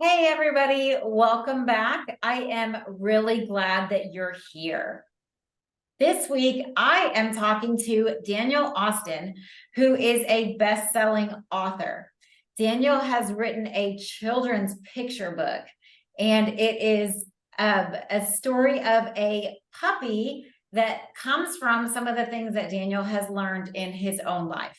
Hey, everybody, welcome back. I am really glad that you're here. This week, I am talking to Daniel Austin, who is a best-selling author. Daniel has written a children's picture book, and it is a story of a puppy that comes from some of the things that Daniel has learned in his own life.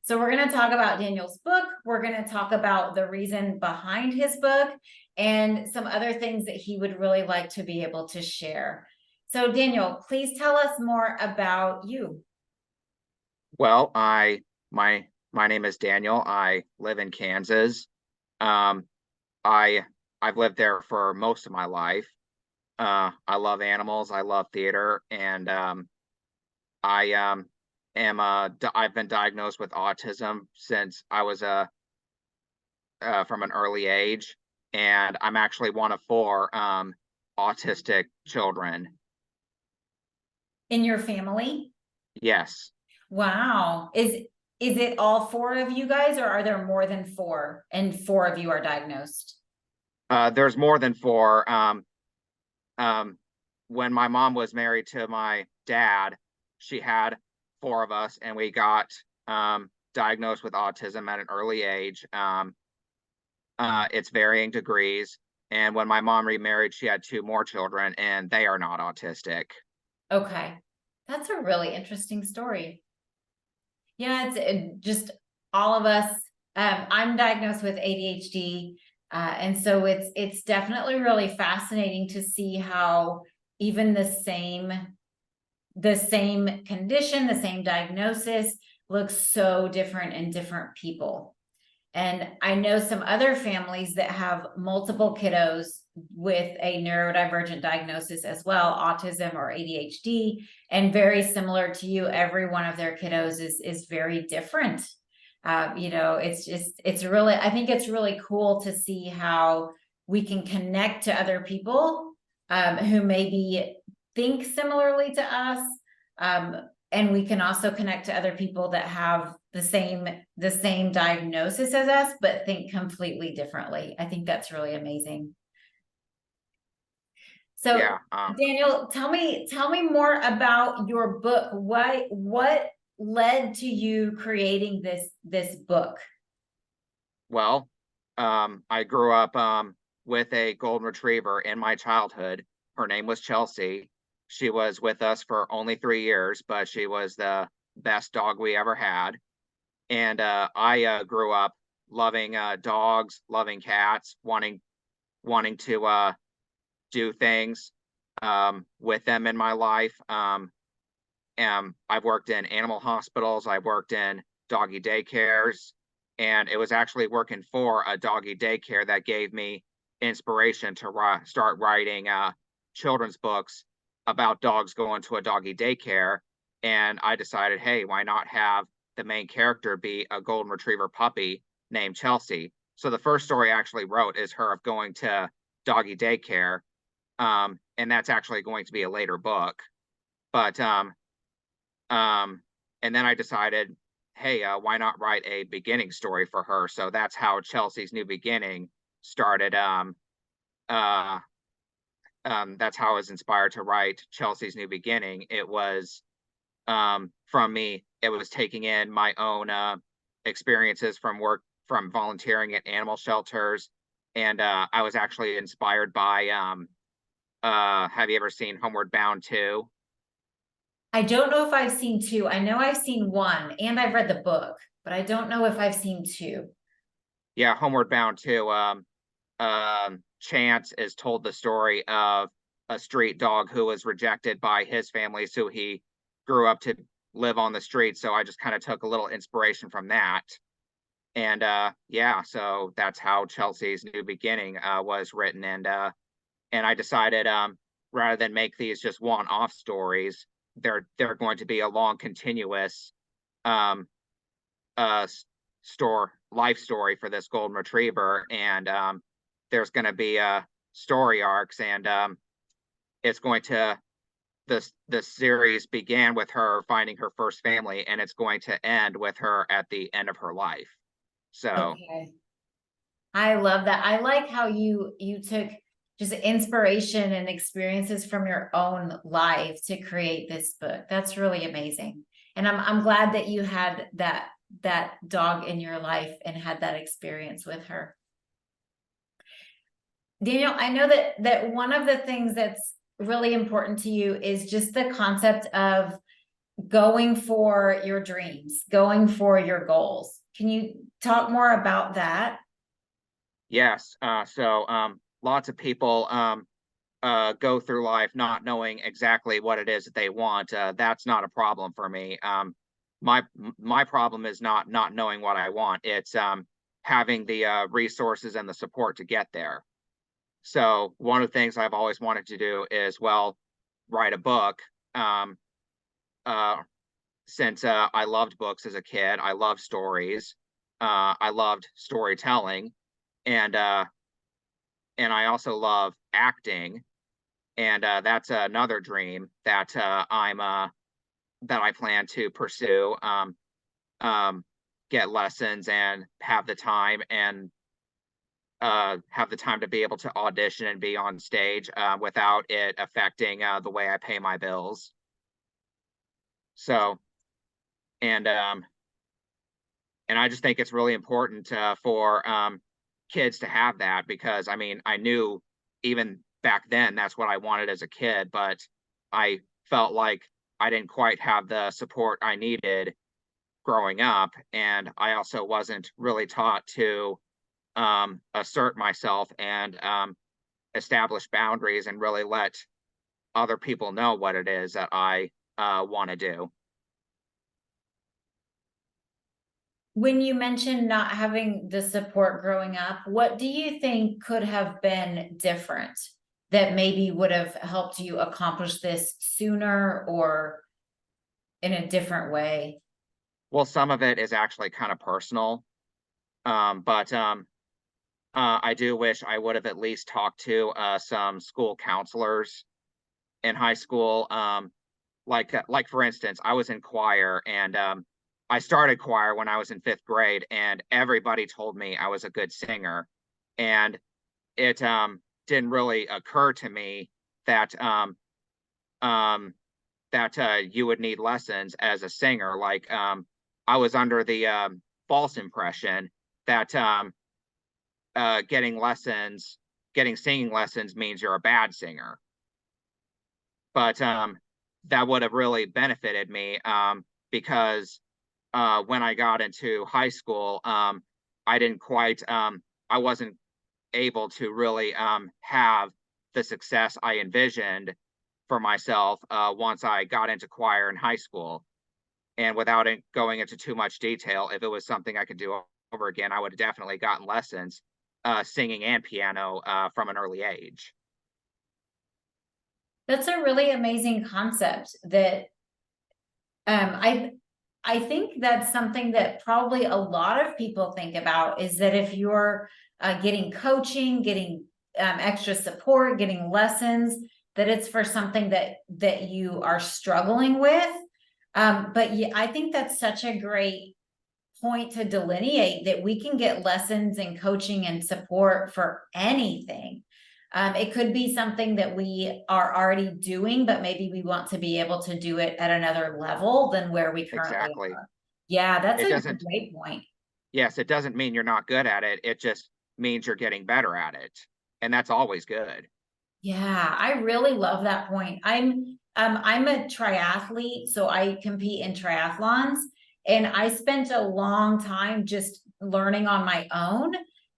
So we're going to talk about Daniel's book. We're going to talk about the reason behind his book and some other things that he would really like to be able to share. So Daniel, please tell us more about you. Well, my name is Daniel. I live in Kansas. Um, I I've lived there for most of my life. I love animals. I love theater, and I I've been diagnosed with autism since I was from an early age, and I'm actually one of four autistic children. In your family? Yes. Wow. Is it all four of you guys, or are there more than four and four of you are diagnosed? There's more than four. Um, when my mom was married to my dad, she had four of us, and we got diagnosed with autism at an early age. It's varying degrees. And when my mom remarried, she had two more children, and they are not autistic. Okay. That's a really interesting story. Yeah, just all of us. I'm diagnosed with ADHD, and so it's definitely really fascinating to see how even the same condition, the same diagnosis looks so different in different people. And I know some other families that have multiple kiddos with a neurodivergent diagnosis as well, autism or ADHD, and very similar to you, every one of their kiddos is very different. It's really, I think it's really cool to see how we can connect to other people who maybe think similarly to us. And we can also connect to other people that have the same diagnosis as us, but think completely differently. I think that's really amazing. So, Yeah. Daniel, tell me more about your book. What led to you creating this book? Well, I grew up with a golden retriever in my childhood. Her name was Chelsea. She was with us for only 3 years, but she was the best dog we ever had. And I grew up loving dogs, loving cats, wanting to do things with them in my life. I've worked in animal hospitals. I've worked in doggy daycares, and it was actually working for a doggy daycare that gave me inspiration to start writing children's books about dogs going to a doggy daycare. And I decided, hey, why not have the main character be a golden retriever puppy named Chelsea? So the first story I actually wrote is her of going to doggy daycare, and that's actually going to be a later book. But um, and then I decided, hey, why not write a beginning story for her? So that's how Chelsea's New Beginning started. Uh, that's how I was inspired to write Chelsea's New Beginning. It was from me. It was taking in my own experiences from work, from volunteering at animal shelters, and I was actually inspired by. Have you ever seen Homeward Bound 2? I don't know if I've seen two. I know I've seen one, and I've read the book, but I don't know if I've seen two. Yeah, Homeward Bound 2. Chance is told the story of a street dog who was rejected by his family, so he grew up to live on the street. So I just kind of took a little inspiration from that. And yeah, so that's how Chelsea's New Beginning was written. And I decided rather than make these just one-off stories, they're going to be a long, continuous um, uh, life story for this golden retriever, and there's going to be story arcs, and it's going to this series began with her finding her first family, and it's going to end with her at the end of her life. So Okay. I love that. I like how you took just inspiration and experiences from your own life to create this book. That's really amazing. And I'm glad that you had that dog in your life and had that experience with her. Daniel, I know that one of the things that's really important to you is just the concept of going for your dreams, going for your goals. Can you talk more about that? Yes. Lots of people go through life not knowing exactly what it is that they want. That's not a problem for me. My problem is not knowing what I want. It's having the resources and the support to get there. So one of the things I've always wanted to do is, well, write a book. Um, uh, since I loved books as a kid, I loved stories. I loved storytelling, and uh, and I also love acting. And that's another dream that that I plan to pursue. Um, get lessons and have the time to be able to audition and be on stage without it affecting the way I pay my bills. So, and um, and I just think it's really important for kids to have that, because I mean, I knew even back then that's what I wanted as a kid, but I felt like I didn't quite have the support I needed growing up, and I also wasn't really taught to assert myself and establish boundaries and really let other people know what it is that I want to do. When you mentioned not having the support growing up, what do you think could have been different that maybe would have helped you accomplish this sooner or in a different way? Well, some of it is actually kind of personal, but I do wish I would have at least talked to some school counselors in high school. Like for instance, I was in choir, and I started choir when I was in fifth grade, and everybody told me I was a good singer, and it didn't really occur to me that um, you would need lessons as a singer. I was under the false impression that getting singing lessons means you're a bad singer. But that would have really benefited me, because when I got into high school, I didn't quite, I wasn't able to really have the success I envisioned for myself once I got into choir in high school. And without it going into too much detail, if it was something I could do over again, I would have definitely gotten lessons singing and piano from an early age. That's a really amazing concept that I think that's something that probably a lot of people think about, is that if you're getting coaching, getting extra support, getting lessons, that it's for something that you are struggling with. But yeah, I think that's such a great point to delineate that we can get lessons and coaching and support for anything. It could be something that we are already doing, but maybe we want to be able to do it at another level than where we currently Exactly. are. Yeah, that's It a doesn't, great point. yes, it doesn't mean you're not good at it. It just means you're getting better at it. And that's always good. Yeah, I really love that point. I'm a triathlete, so I compete in triathlons, and I spent a long time just learning on my own.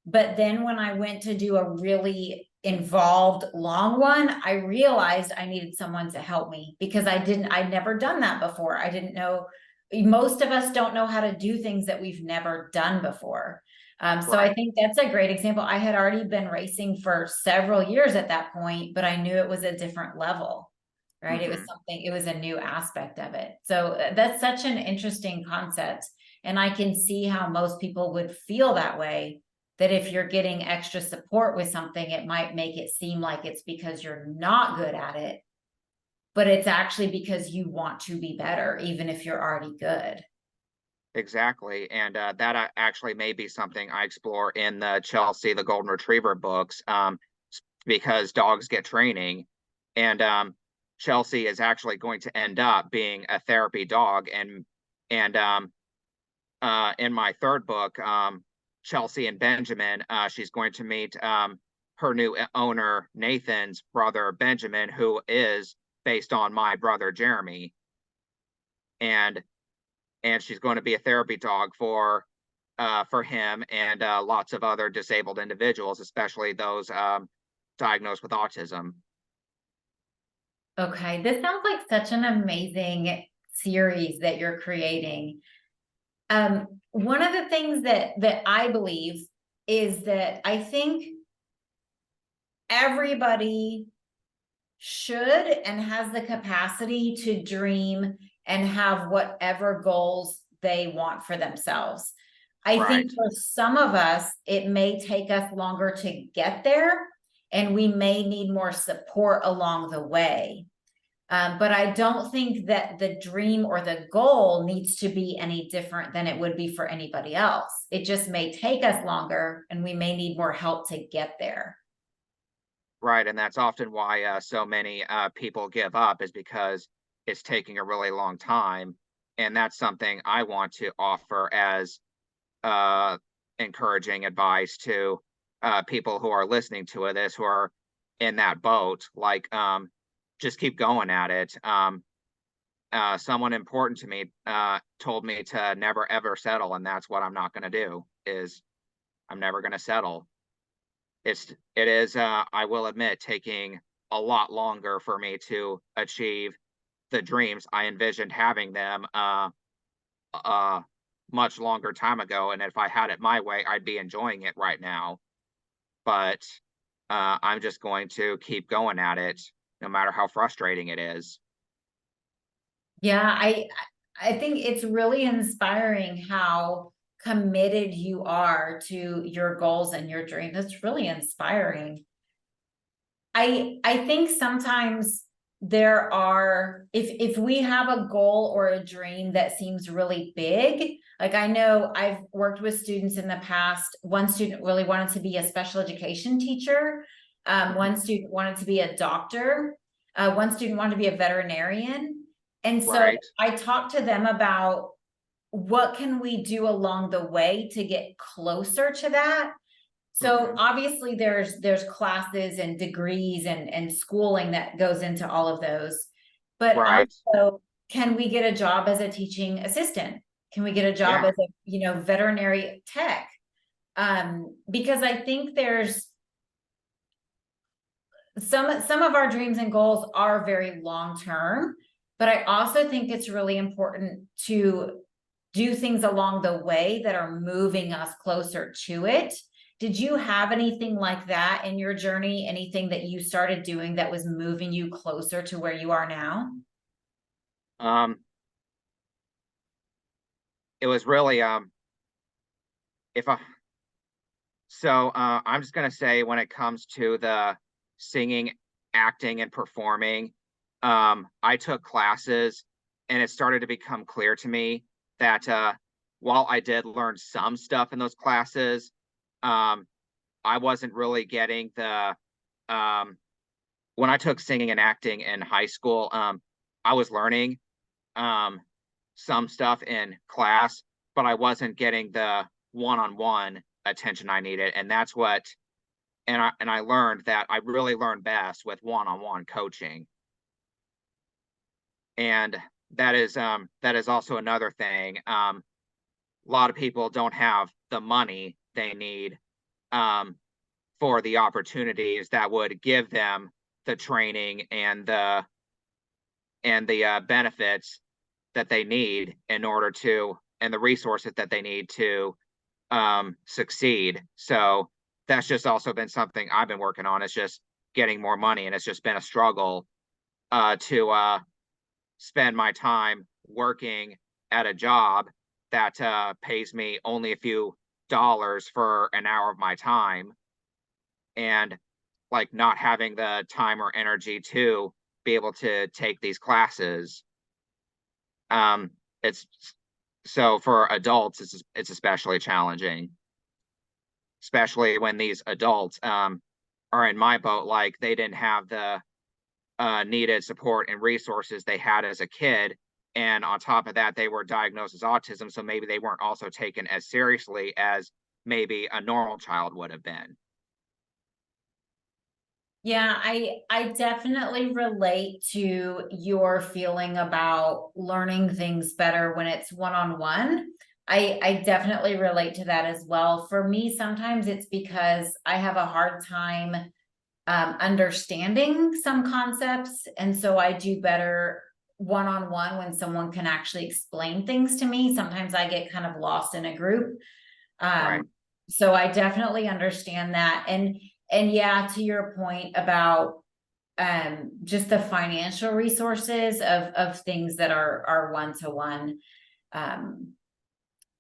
But then when I went to do a really involved long one, I realized I needed someone to help me because I'd never done that before. I didn't know, most of us don't know how to do things that we've never done before. So I Right. think that's a great example. I had already been racing for several years at that point, but I knew it was a different level, right? It was Hmm. something, it was a new aspect of it. So that's such an interesting concept. And I can see how most people would feel that way, that if you're getting extra support with something, it might make it seem like it's because you're not good at it, but it's actually because you want to be better, even if you're already good. exactly. And that actually may be something I explore in the Chelsea, the Golden Retriever books, because dogs get training. And Chelsea is actually going to end up being a therapy dog. And in my third book, Chelsea and Benjamin, she's going to meet her new owner, Nathan's brother, Benjamin, who is based on my brother, Jeremy. And she's going to be a therapy dog for him and lots of other disabled individuals, especially those diagnosed with autism. Okay, this sounds like such an amazing series that you're creating. One of the things that I believe is that I think everybody should and has the capacity to dream and have whatever goals they want for themselves. I think Right. for some of us, it may take us longer to get there, and we may need more support along the way. But I don't think that the dream or the goal needs to be any different than it would be for anybody else. It just may take us longer, and we may need more help to get there. Right. And that's often why so many people give up, is because it's taking a really long time. And that's something I want to offer as uh, encouraging advice to people who are listening to this, who are in that boat. Like, just keep going at it. Someone important to me told me to never ever settle, and that's what I'm not going to do. Is I'm never going to settle. It is I will admit, taking a lot longer for me to achieve the dreams I envisioned having them uh much longer time ago, and if I had it my way, I'd be enjoying it right now. But I'm just going to keep going at it, no matter how frustrating it is. Yeah, I think it's really inspiring how committed you are to your goals and your dreams. It's really inspiring. I think sometimes there are, if we have a goal or a dream that seems really big, like I know I've worked with students in the past. One student really wanted to be a special education teacher. One student wanted to be a doctor. One student wanted to be a veterinarian. And so Right. I talked to them about what can we do along the way to get closer to that. So Hmm. obviously there's classes and degrees and schooling that goes into all of those. But Right. also, can we get a job as a teaching assistant? Can we get a job Yeah. as a veterinary tech? Because I think there's some of our dreams and goals are very long term, but I also think it's really important to do things along the way that are moving us closer to it. Did you have anything like that in your journey? Anything that you started doing that was moving you closer to where you are now? Um, it was really if I so I'm just gonna say, when it comes to the singing, acting, and performing, I took classes, and it started to become clear to me that while I did learn some stuff in those classes, um, I wasn't really getting the um, when I took singing and acting in high school, I was learning um, some stuff in class, but I wasn't getting the one-on-one attention I needed, and that's what and I learned that I really learn best with one-on-one coaching. And that is also another thing. A lot of people don't have the money they need um, for the opportunities that would give them the training and the benefits that they need in order to, and the resources that they need to succeed. So that's just also been something I've been working on. It's just getting more money, and it's just been a struggle to spend my time working at a job that pays me only a few dollars for an hour of my time, and like not having the time or energy to be able to take these classes. Um, it's So for adults, it's especially challenging, especially when these adults are in my boat, like they didn't have the needed support and resources they had as a kid. And on top of that, they were diagnosed as autism. So maybe they weren't also taken as seriously as maybe a normal child would have been. Yeah, I definitely relate to your feeling about learning things better when it's one-on-one. I definitely relate to that as well. For me, sometimes it's because I have a hard time understanding some concepts, and so I do better one-on-one when someone can actually explain things to me. Sometimes I get kind of lost in a group. Right. Um, so I definitely understand that. And yeah, to your point about just the financial resources of things that are one-to-one. Um,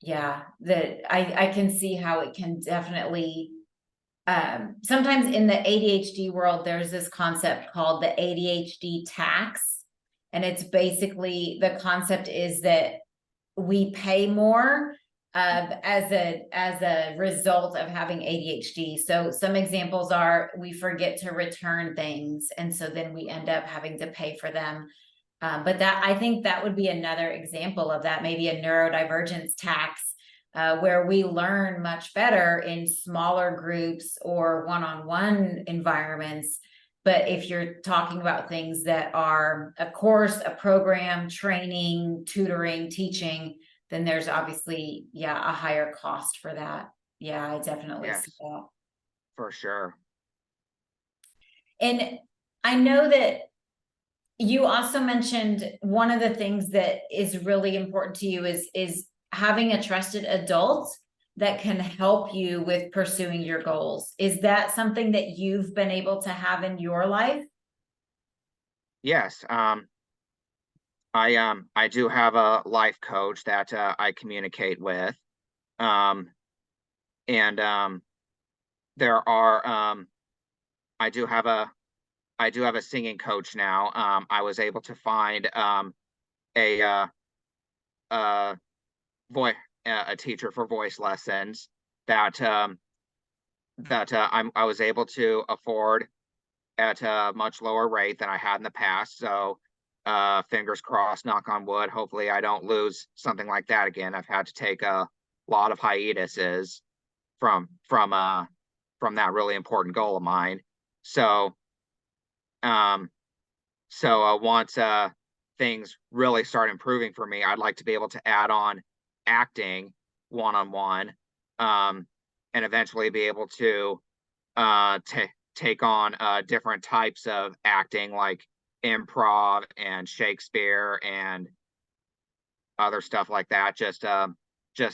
yeah, that I can see how it can definitely sometimes in the ADHD world, there's this concept called the ADHD tax. And it's basically the concept is that we pay more as a result of having ADHD. So some examples are we forget to return things, and so then we end up having to pay for them. But that I think that would be another example of that, maybe a neurodivergence tax, where we learn much better in smaller groups or one-on-one environments. But if you're talking about things that are a course, a program, training, tutoring, teaching, then there's obviously, yeah, a higher cost for that. Yeah, I definitely see Yes, that. for sure. And I know that you also mentioned one of the things that is really important to you is having a trusted adult that can help you with pursuing your goals. Is that something that you've been able to have in your life? Yes. I do have a life coach that I communicate with. Um, and there are I do have a I do have a singing coach now. I was able to find a uh, voice a teacher for voice lessons that I was able to afford at a much lower rate than I had in the past. So fingers crossed, knock on wood. Hopefully, I don't lose something like that again. I've had to take a lot of hiatuses from from uh from that really important goal of mine. So um once things really start improving for me, I'd like to be able to add on acting one on one, and eventually be able to take on different types of acting like improv and Shakespeare and other stuff like that. Just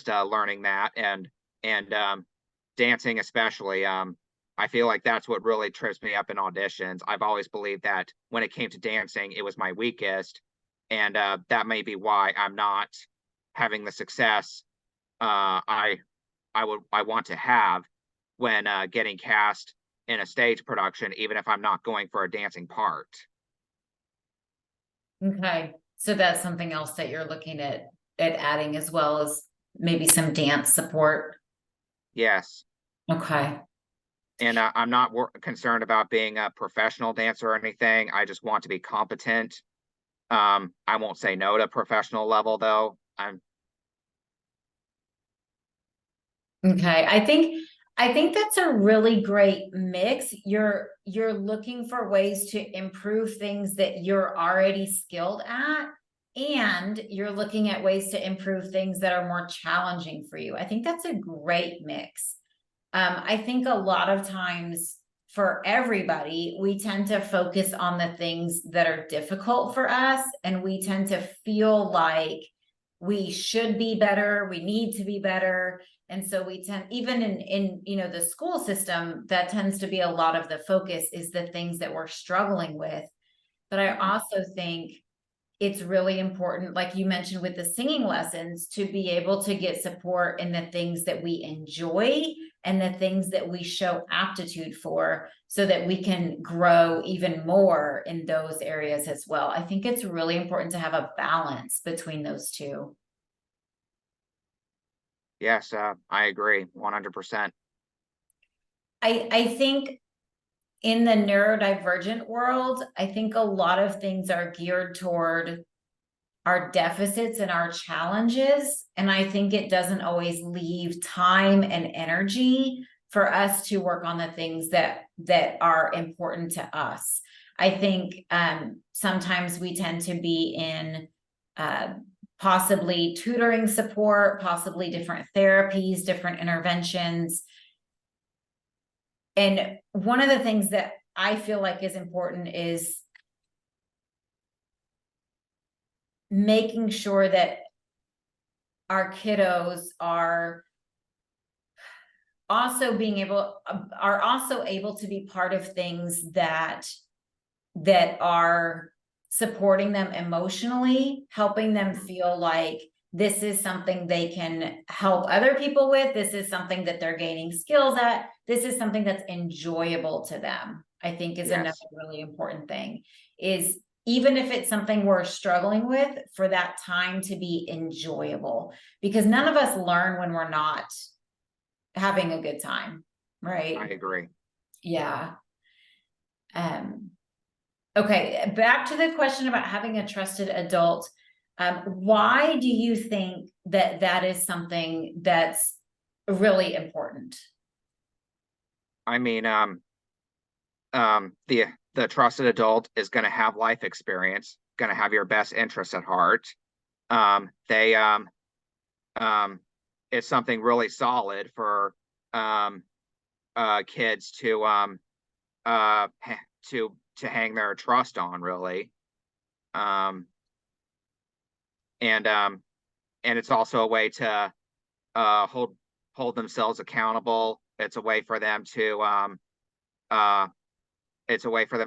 learning that and dancing especially. I feel like that's what really trips me up in auditions. I've always believed that when it came to dancing, it was my weakest, and that may be why I'm not having the success I want to have when getting cast in a stage production, even if I'm not going for a dancing part. Okay. So that's something else that you're looking at adding as well as maybe some dance support. Yes, Okay. and I'm not concerned about being a professional dancer or anything. I just want to be competent. I won't say no to professional level though. I'm Okay. I think that's a really great mix. You're looking for ways to improve things that you're already skilled at, and you're looking at ways to improve things that are more challenging for you. I think that's a great mix. I think a lot of times for everybody, we tend to focus on the things that are difficult for us, and we tend to feel like we should be better, we need to be better. And so we tend, even in the school system, that tends to be a lot of the focus is the things that we're struggling with. But I mhm. also think it's really important, like you mentioned with the singing lessons, to be able to get support in the things that we enjoy and the things that we show aptitude for, so that we can grow even more in those areas as well. I think it's really important to have a balance between those two. Yes, I agree 100%. I think in the neurodivergent world, I think a lot of things are geared toward our deficits and our challenges. And I think it doesn't always leave time and energy for us to work on the things that are important to us. I think sometimes we tend to be in possibly tutoring support, possibly different therapies, different interventions. And one of the things that I feel like is important is making sure that our kiddos are also able to be part of things that are supporting them emotionally, helping them feel like this is something they can help other people with. This is something that they're gaining skills at. This is something that's enjoyable to them, I think is another Yes, really important thing, is even if it's something we're struggling with, for that time to be enjoyable, because none of us learn when we're not having a good time, I right? agree. Yeah. Okay, back to the question about having a trusted adult. Why do you think that that is something that's really important? I mean, the trusted adult is going to have life experience, going to have your best interests at heart. They um, it's something really solid for um, kids to to hang their trust on, really. Um, and and it's also a way to uh, hold hold themselves accountable. Uh, it's a way for them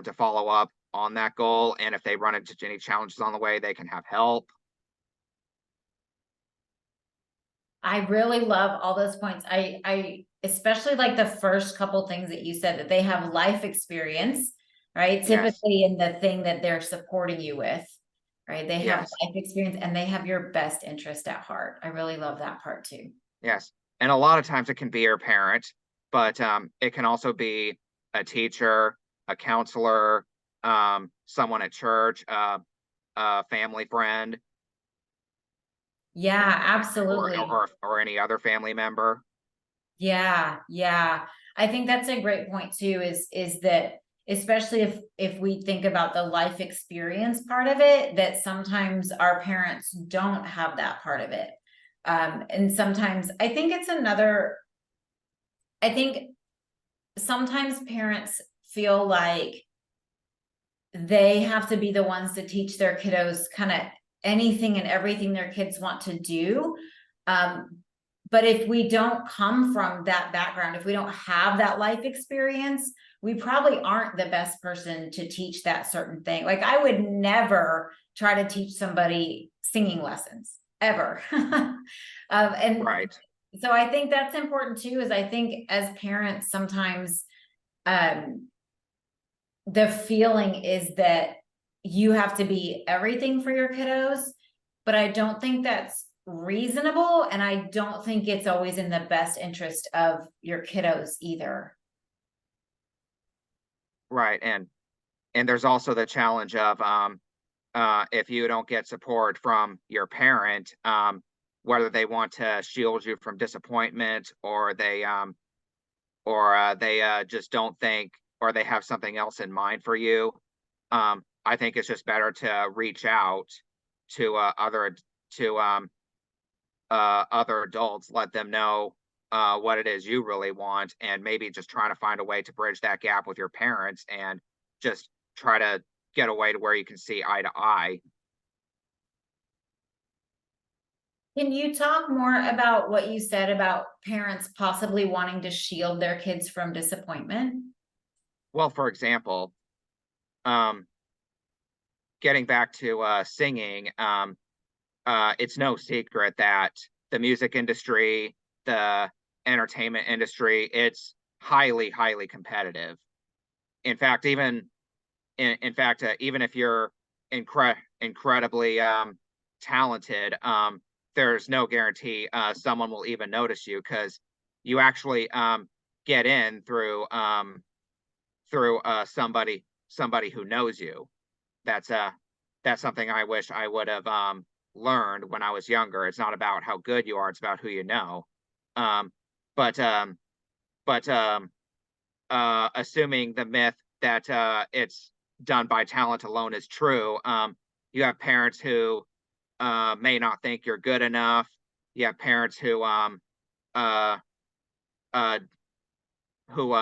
to follow up on that goal. And if they run into any challenges on the way, they can have help. I really love all those points. I especially like the first couple things that you said, that they have life experience, right? Yes, Typically in the thing that they're supporting you with, right? They have yes, life experience and they have your best interest at heart. I really love that part too. yes. And a lot of times it can be your parent, but it can also be a teacher, a counselor, someone at church, a family friend, Yeah, absolutely. or any other family member. Yeah, yeah. I think that's a great point too, is that especially if we think about the life experience part of it, that sometimes our parents don't have that part of it. And sometimes I think sometimes parents feel like they have to be the ones to teach their kiddos kind of anything and everything their kids want to do. Um, but if we don't come from that background, if we don't have that life experience, we probably aren't the best person to teach that certain thing. Like I would never try to teach somebody singing lessons ever. And Right, so I think that's important too, is I think as parents, sometimes um, the feeling is that you have to be everything for your kiddos, but I don't think that's reasonable. And I don't think it's always in the best interest of your kiddos either. right. And there's also the challenge of if you don't get support from your parent, whether they want to shield you from disappointment, or they just don't think, or they have something else in mind for you. I think it's just better to reach out to to other adults, let them know what it is you really want, and maybe just trying to find a way to bridge that gap with your parents, and just try to get away to where you can see eye to eye. Can you talk more about what you said about parents possibly wanting to shield their kids from disappointment? Well, for example, um, getting back to singing, it's no secret that the music industry, the entertainment industry, it's highly, highly competitive. In fact, even if you're incredibly talented, there's no guarantee someone will even notice you, because you actually get in through somebody who knows you. That's that's something I wish I would have learned when I was younger. It's not about how good you are; it's about who you know. Um, but but assuming the myth that it's done by talent alone is true, you have parents who may not think you're good enough. You have parents uh, uh, who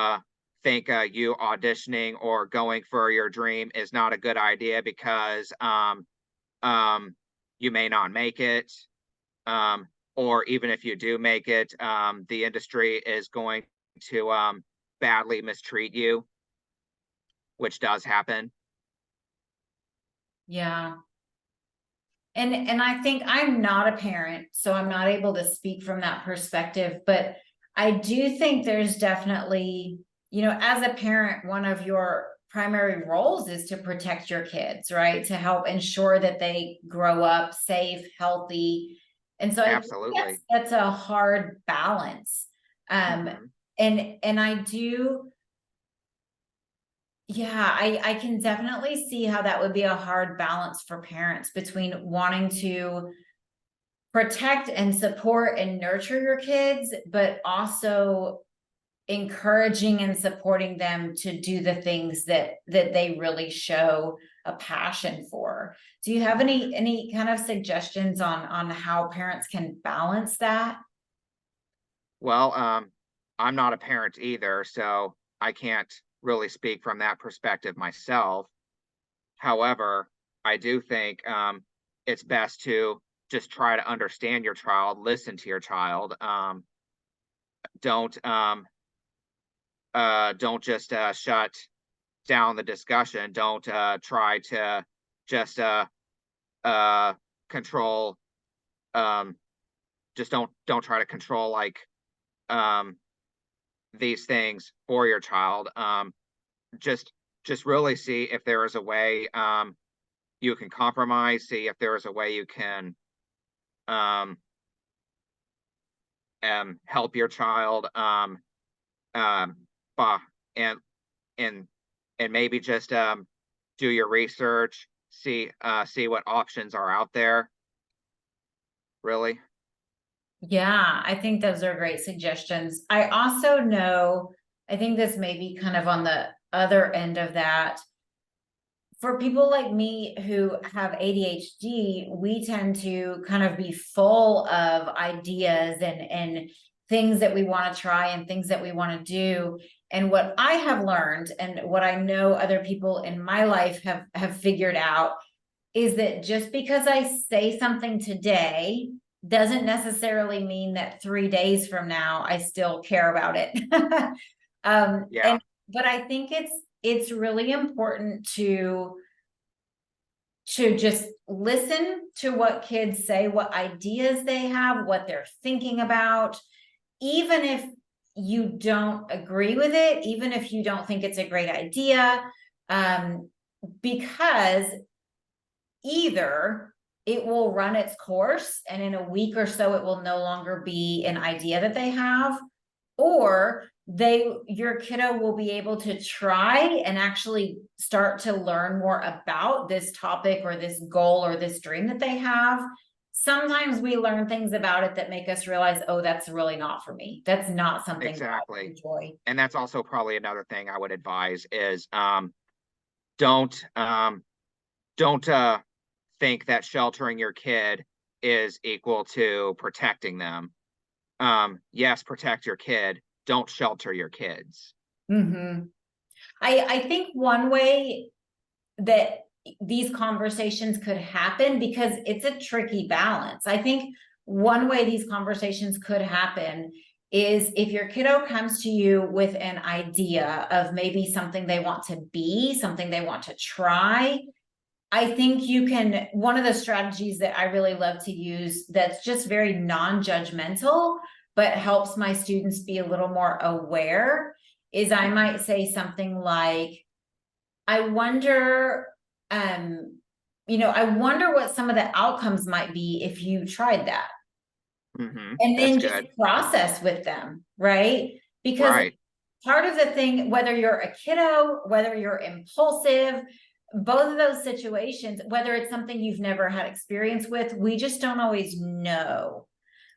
think you auditioning or going for your dream is not a good idea because um, you may not make it. Um, or even if you do make it, the industry is going to badly mistreat you, which does happen. Yeah. And I think I'm not a parent, so I'm not able to speak from that perspective, but I do think there's definitely, as a parent, one of your primary roles is to protect your kids, right? To help ensure that they grow up safe, healthy. And so I think Absolutely. that's a hard balance. Um, Hmm. and I do, yeah, I can definitely see how that would be a hard balance for parents between wanting to protect and support and nurture your kids, but also encouraging and supporting them to do the things that they really show a passion for. Do you have any kind of suggestions on how parents can balance that? Well, I'm not a parent either, so I can't really speak from that perspective myself. However, I do think it's best to just try to understand your child, listen to your child. Don't just shut down the discussion. Don't try to just uh, control. Um, just don't try to control like um, these things for your child. Just just really see if there is a way you can compromise. See if there is a way you can um, help your child. Um, bah, and and and maybe just do your research. See what options are out there. Really. Yeah, I think those are great suggestions. I also know, I think this may be kind of on the other end of that. For people like me who have ADHD, we tend to kind of be full of ideas and things that we want to try and things that we want to do. And what I have learned and what I know other people in my life have figured out is that just because I say something today doesn't necessarily mean that 3 days from now I still care about it. Yeah. And but I think it's really important to just listen to what kids say, what ideas they have, what they're thinking about, even if you don't agree with it, even if you don't think it's a great idea, because either it will run its course and in a week or so it will no longer be an idea that they have, or your kiddo will be able to try and actually start to learn more about this topic or this goal or this dream that they have. Sometimes we learn things about it that make us realize, oh, that's really not for me. That's not something that I Exactly. enjoy. And that's also probably another thing I would advise is don't don't think that sheltering your kid is equal to protecting them. Yes, protect your kid. Don't shelter your kids. Mm-hmm. I think one way that these conversations could happen, because it's a tricky balance. I think one way these conversations could happen is if your kiddo comes to you with an idea of maybe something they want to be, something they want to try. I think one of the strategies that I really love to use that's just very non-judgmental, but helps my students be a little more aware is I might say something like, I wonder, I wonder what some of the outcomes might be if you tried that. And That's then just good. process with them, right? Because Right. part of the thing, whether you're a kiddo, whether you're impulsive, both of those situations, whether it's something you've never had experience with, we just don't always know,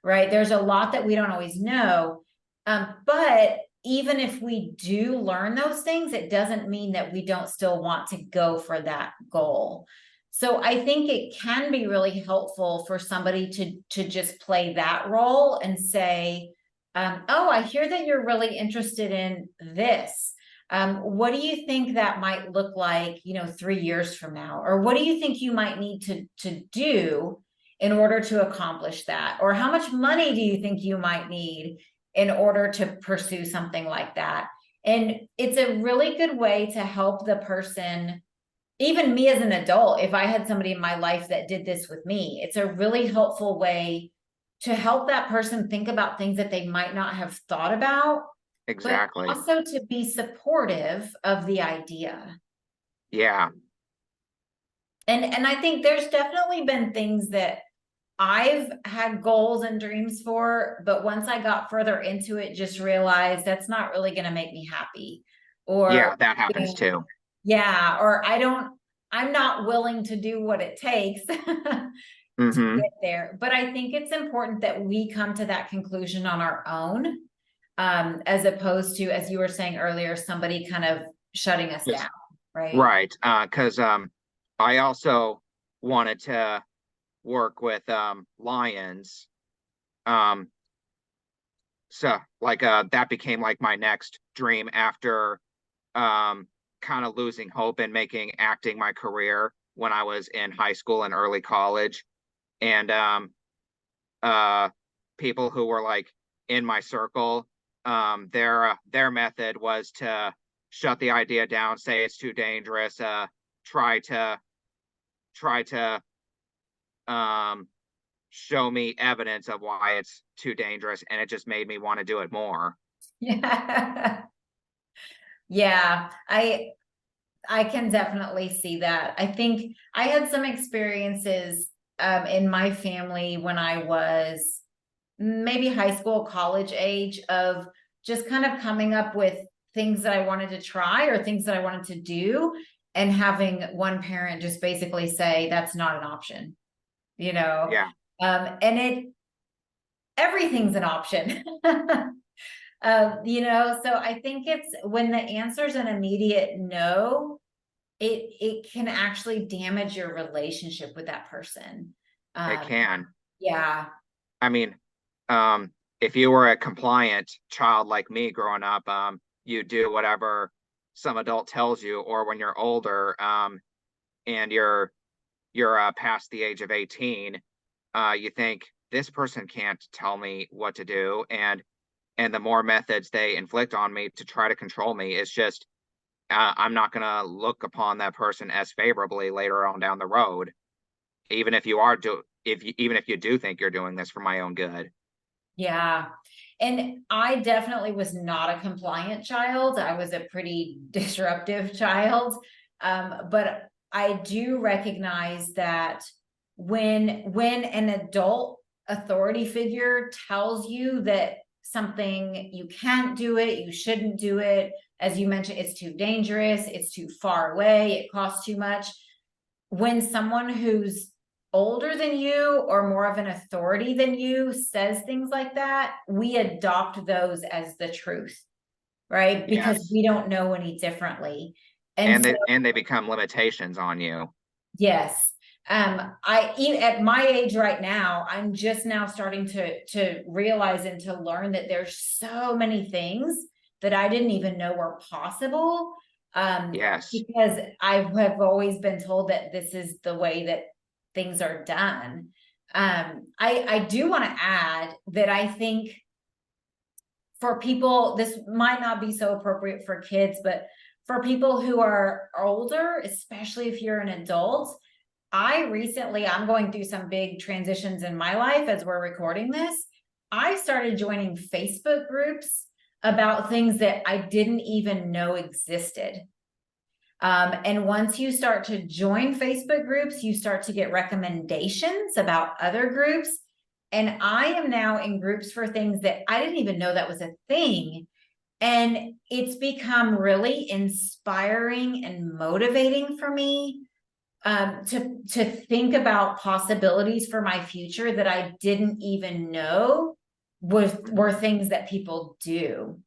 right? There's a lot that we don't always know. But even if we do learn those things, it doesn't mean that we don't still want to go for that goal. So I think it can be really helpful for somebody to just play that role and say, oh, I hear that you're really interested in this. What do you think that might look like, 3 years from now? Or what do you think you might need to do in order to accomplish that? Or how much money do you think you might need in order to pursue something like that? And it's a really good way to help the person, even me as an adult. If I had somebody in my life that did this with me, it's a really helpful way to help that person think about things that they might not have thought about, but Exactly. also to be supportive of the idea. Yeah. And I think there's definitely been things that I've had goals and dreams for, but once I got further into it, just realized that's not really going to make me happy. Or, Yeah, that you happens know, too. yeah, or I'm not willing to do what it takes to Mm-hmm. get there. But I think it's important that we come to that conclusion on our own, as opposed to, as you were saying earlier, somebody kind of shutting us Yes. down, right? Right. Because I also wanted to work with lions. Um, so like that became like my next dream after um kind of losing hope and making acting my career when I was in high school and early college. And uh people who were like in my circle, their method was to shut the idea down, say it's too dangerous, try to try to um show me evidence of why it's too dangerous, and it just made me want to do it more. Yeah. Yeah. I can definitely see that. I think I had some experiences in my family when I was maybe high school, college age, of just kind of coming up with things that I wanted to try or things that I wanted to do, and having one parent just basically say, that's not an option, you know? Yeah, And everything's an option. So I think it's when the answer's an immediate no, it can actually damage your relationship with that person. it Um, can. yeah, I mean, um, if you were a compliant child like me growing up, you do whatever some adult tells you, or when you're older, and you're past the age of 18, you think this person can't tell me what to do, and the more methods they inflict on me to try to control me, it's just I'm not gonna look upon that person as favorably later on down the road, even if you are do if you, even if you do think you're doing this for my own good. yeah. And I definitely was not a compliant child. I was a pretty disruptive child. But I do recognize that when an adult authority figure tells you that something, you can't do it, you shouldn't do it, as you mentioned, it's too dangerous, it's too far away, it costs too much. When someone who's older than you or more of an authority than you says things like that, we adopt those as the truth, right? Because Yes, we don't know any differently. And and so, they become limitations on you. yes, even at my age right now, I'm just now starting to realize and to learn that there's so many things that I didn't even know were possible. Yes, Because I have always been told that this is the way that things are done. I do want to add that I think for people, this might not be so appropriate for kids, but for people who are older, especially if you're an adult, I'm going through some big transitions in my life as we're recording this. I started joining Facebook groups about things that I didn't even know existed. And once you start to join Facebook groups, you start to get recommendations about other groups. And I am now in groups for things that I didn't even know that was a thing. And it's become really inspiring and motivating for me, to think about possibilities for my future that I didn't even know were things that people do.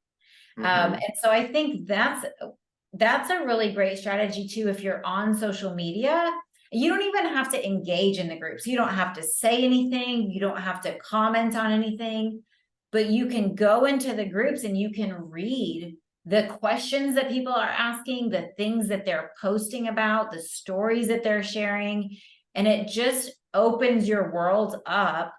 Mm-hmm. And so I think that's a really great strategy too. If you're on social media, you don't even have to engage in the groups. You don't have to say anything. You don't have to comment on anything, but you can go into the groups and you can read the questions that people are asking, the things that they're posting about, the stories that they're sharing. And it just opens your world up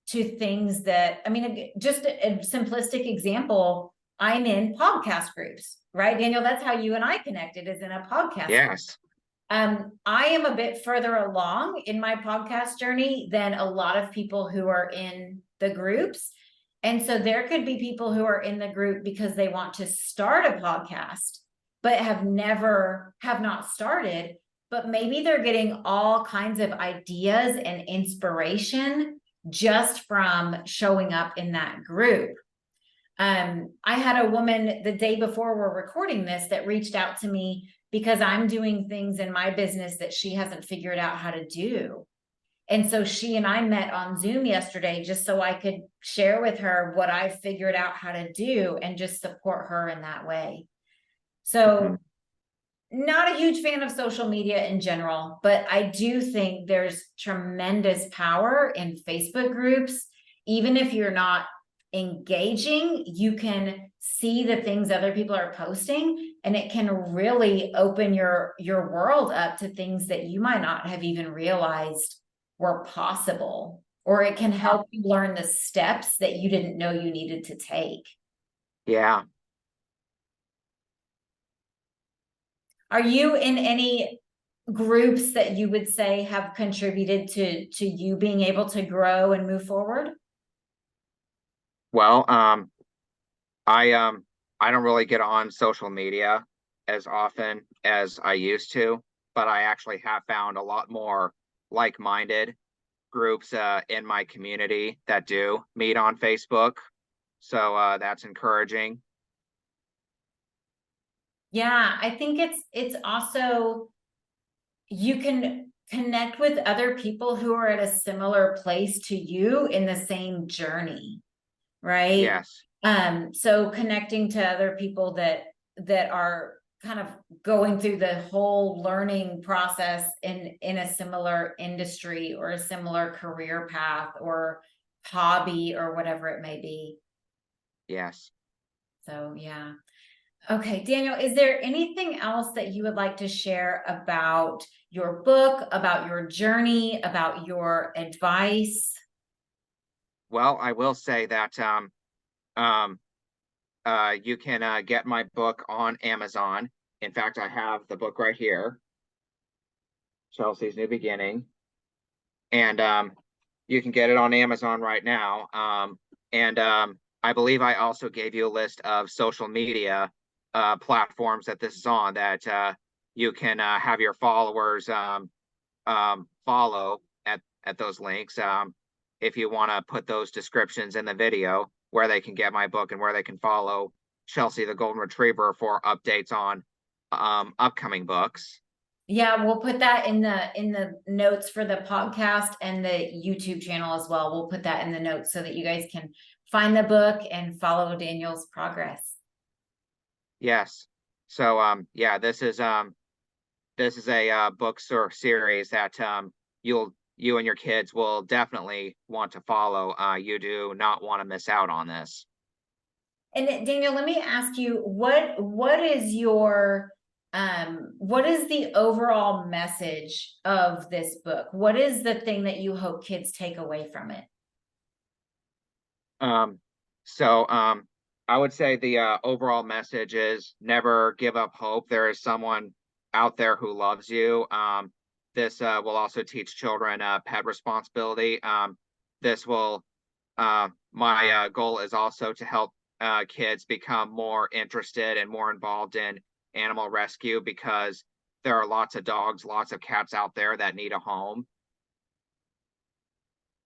to things that, I mean, just a simplistic example, I'm in podcast groups, right, Daniel? That's how you and I connected, is in a podcast group. Yes. I am a bit further along in my podcast journey than a lot of people who are in the groups. And so there could be people who are in the group because they want to start a podcast, but have not started, but maybe they're getting all kinds of ideas and inspiration just from showing up in that group. I had a woman the day before we're recording this that reached out to me because I'm doing things in my business that she hasn't figured out how to do. And so she and I met on Zoom yesterday just so I could share with her what I figured out how to do and just support her in that way. Mm-hmm. So, not a huge fan of social media in general, but I do think there's tremendous power in Facebook groups. Even if you're not engaging, you can see the things other people are posting, and it can really open your world up to things that you might not have even realized were possible, or it can help you learn the steps that you didn't know you needed to take. Yeah. Are you in any groups that you would say have contributed to you being able to grow and move forward? Well, I don't really get on social media as often as I used to, but I actually have found a lot more like-minded groups in my community that do meet on Facebook. So that's encouraging. Yeah, I think it's also, you can connect with other people who are at a similar place to you in the same journey, right? Yes. So connecting to other people that are kind of going through the whole learning process in a similar industry or a similar career path or hobby or whatever it may be. Yes. So yeah. Okay, Daniel, is there anything else that you would like to share about your book, about your journey, about your advice? Well, I will say that um, you can get my book on Amazon. In fact, I have the book right here, Chelsea's New Beginning, and you can get it on Amazon right now. And I believe I also gave you a list of social media platforms that this is on that you can have your followers follow at those links. If you want to put those descriptions in the video where they can get my book and where they can follow Chelsea the Golden Retriever for updates on upcoming books. Yeah, we'll put that in the notes for the podcast and the YouTube channel as well. We'll put that in the notes so that you guys can find the book and follow Daniel's progress. Yes. So yeah, this is a book series that you and your kids will definitely want to follow. You do not want to miss out on this. And Daniel, let me ask you, what is what is the overall message of this book? What is the thing that you hope kids take away from it? Um, so I would say the overall message is never give up hope. There is someone out there who loves you. This will also teach children pet responsibility. This will my goal is also to help kids become more interested and more involved in animal rescue because there are lots of dogs, lots of cats out there that need a home.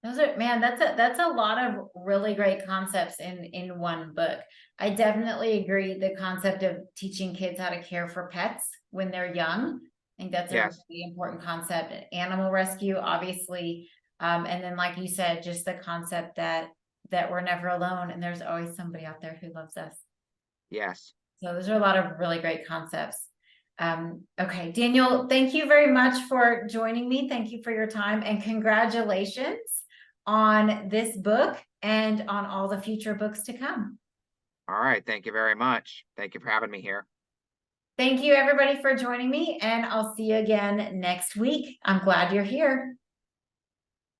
Those are, man, that's a lot of really great concepts in one book. I definitely agree the concept of teaching kids how to care for pets when they're young. I think that's a Yes, really important concept. Animal rescue, obviously. And then like you said, just the concept that we're never alone and there's always somebody out there who loves us. yes. So those are a lot of really great concepts. Okay, Daniel, thank you very much for joining me. Thank you for your time and congratulations on this book and on all the future books to come. All right. Thank you very much. Thank you for having me here. Thank you everybody for joining me and I'll see you again next week. I'm glad you're here.